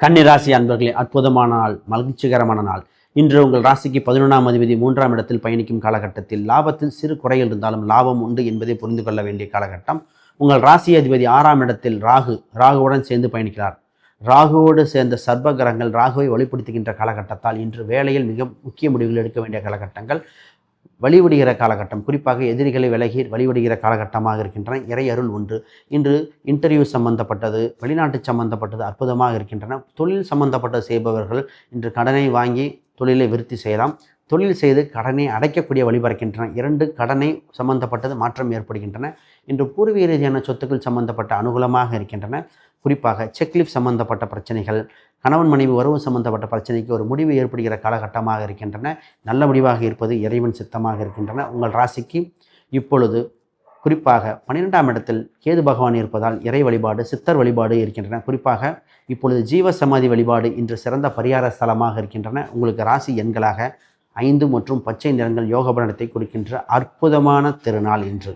கன்னிராசி அன்பர்களே, அற்புதமான நாள், மகிழ்ச்சிகரமான நாள். இன்று உங்கள் ராசிக்கு 11ஆம் அதிபதி 3ஆம் இடத்தில் பயணிக்கும் காலகட்டத்தில் லாபத்தில் சிறு குறைகள் இருந்தாலும் லாபம் உண்டு என்பதை புரிந்து கொள்ள வேண்டிய காலகட்டம். உங்கள் ராசி அதிபதி 6ஆம் இடத்தில் ராகுவுடன் சேர்ந்து பயணிக்கிறார். ராகுவோடு சேர்ந்த சர்ப கிரகங்கள் ராகுவை வழிப்படுத்துகின்ற காலகட்டத்தால் இன்று வேலையில் மிக முக்கிய முடிவுகள் எடுக்க வேண்டிய காலகட்டங்கள், வழிவிடுகிற காலகட்டம், குறிப்பாக எதிரிகளை விலகி வழிவிடுகிற காலகட்டமாக இருக்கின்றன. இறை அருள் ஒன்று. இன்று இன்டர்வியூ சம்பந்தப்பட்டது, வெளிநாட்டு சம்பந்தப்பட்டது அற்புதமாக இருக்கின்றன. தொழில் சம்பந்தப்பட்டது செய்பவர்கள் இன்று கடனை வாங்கி தொழிலை விருத்தி செய்யலாம். தொழில் செய்து கடனை அடைக்கக்கூடிய வழிபறக்கின்றன. 2 கடனை சம்பந்தப்பட்டது மாற்றம் ஏற்படுகின்றன. இன்று பூர்வீக ரீதியான சொத்துக்கள் சம்பந்தப்பட்ட அனுகூலமாக இருக்கின்றன. குறிப்பாக செக்லிப் சம்பந்தப்பட்ட பிரச்சனைகள், கணவன் மனைவி உறவு சம்பந்தப்பட்ட பிரச்சனைக்கு ஒரு முடிவு ஏற்படுகிற காலகட்டமாக இருக்கின்றன. நல்ல முடிவாக இருப்பது இறைவன் சித்தமாக இருக்கின்றன. உங்கள் ராசிக்கு இப்பொழுது குறிப்பாக 12ஆம் இடத்தில் கேது பகவான் இருப்பதால் இறை வழிபாடு, சித்தர் வழிபாடு இருக்கின்றன. குறிப்பாக இப்பொழுது ஜீவ சமாதி வழிபாடு இன்று சிறந்த பரிகார ஸ்தலமாக இருக்கின்றன. உங்களுக்கு ராசி எண்களாக 5 மற்றும் பச்சை நிறங்கள் யோக பலனத்தை கொடுக்கின்ற அற்புதமான திருநாள் இன்று.